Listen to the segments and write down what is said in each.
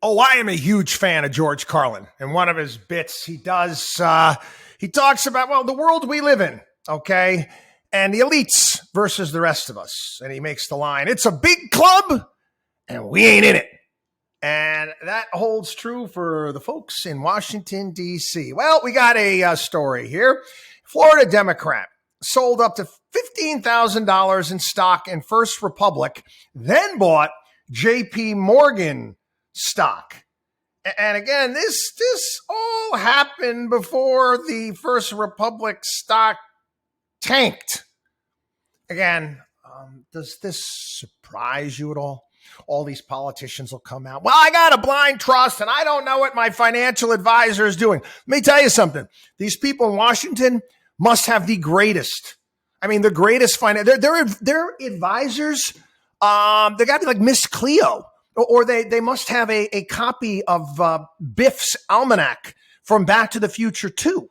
Oh, I am a huge fan of George Carlin. And one of his bits he talks about, well, the world we live in, okay, and the elites versus the rest of us. And he makes the line, it's a big club and we ain't in it. And that holds true for the folks in Washington, D.C. Well, we got a story here. Florida Democrat sold up to $15,000 in stock in First Republic, then bought J.P. Morgan stock. And again, this all happened before the First Republic stock tanked. Again, does this surprise you at all? All these politicians will come out. Well, I got a blind trust and I don't know what my financial advisor is doing. Let me tell you something. These people in Washington must have the greatest finance. Their advisors, they got to be like Miss Cleo, or they must have a copy of Biff's almanac from Back to the Future 2.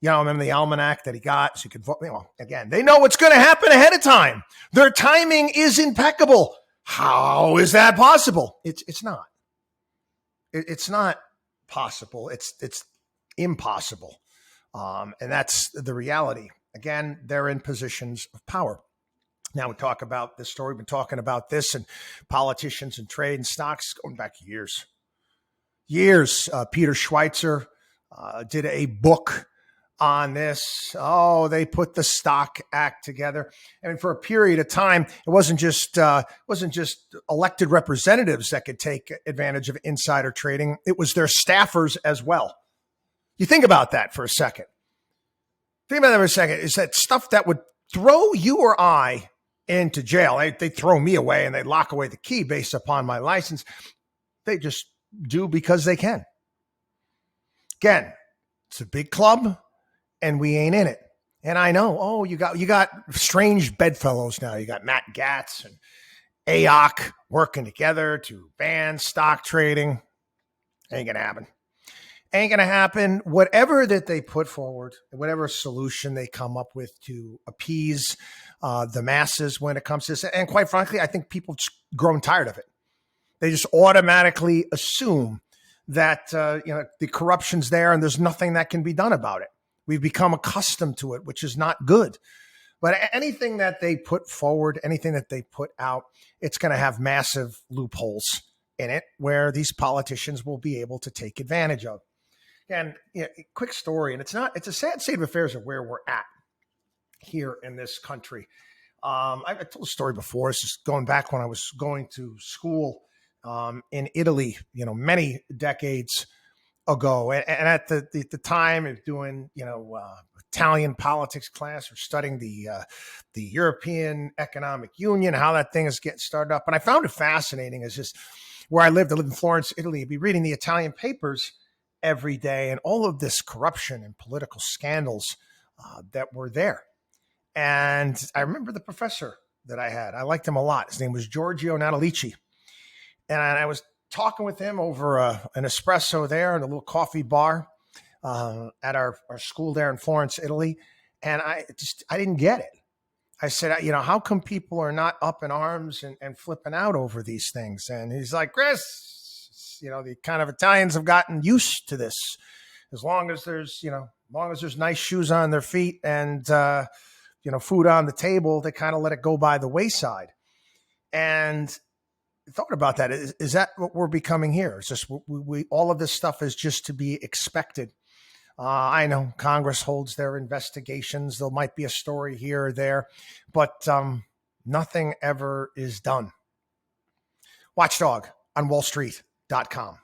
Remember the almanac that he got so you could vote? Again, they know what's going to happen ahead of time. Their timing is impeccable. How is that possible? It's not. It's not possible. It's impossible. And that's the reality. Again, they're in positions of power. Now we talk about this story. We've been talking about this and politicians and trade and stocks going back years. Peter Schweitzer did a book on this. Oh, they put the Stock Act together. I mean, for a period of time, it wasn't just elected representatives that could take advantage of insider trading. It was their staffers as well. You think about that for a second. Is that stuff that would throw you or I into jail. They throw me away and they lock away the key based upon my license. They just do because they can. Again, it's a big club and we ain't in it. And I know, you got strange bedfellows now. You got Matt Gaetz and AOC working together to ban stock trading. Ain't gonna happen. Whatever that they put forward, whatever solution they come up with to appease the masses when it comes to this, and quite frankly, I think people just grown tired of it. They just automatically assume that the corruption's there and there's nothing that can be done about it. We've become accustomed to it, which is not good. But anything that they put forward, anything that they put out, it's going to have massive loopholes in it where these politicians will be able to take advantage of. And quick story, and it's a sad state of affairs of where we're at here in this country. I told a story before. It's just going back when I was going to school in Italy, many decades ago. And at the time of doing, Italian politics class or studying the European Economic Union, how that thing is getting started up. And I found it fascinating. It's just where I lived in Florence, Italy. I'd be reading the Italian papers every day and all of this corruption and political scandals that were there. And I remember the professor that I had. I liked him a lot. His name was Giorgio Natalici. And I was talking with him over an espresso there in a little coffee bar at our school there in Florence, Italy. And I didn't get it. I said, how come people are not up in arms and flipping out over these things? And he's like, Chris, the kind of Italians have gotten used to this. As long as there's nice shoes on their feet and, food on the table, they kind of let it go by the wayside. And I thought about that. Is that what we're becoming here? It's just we all of this stuff is just to be expected. I know Congress holds their investigations. There might be a story here or there, but nothing ever is done. WatchDog on WallStreet.com.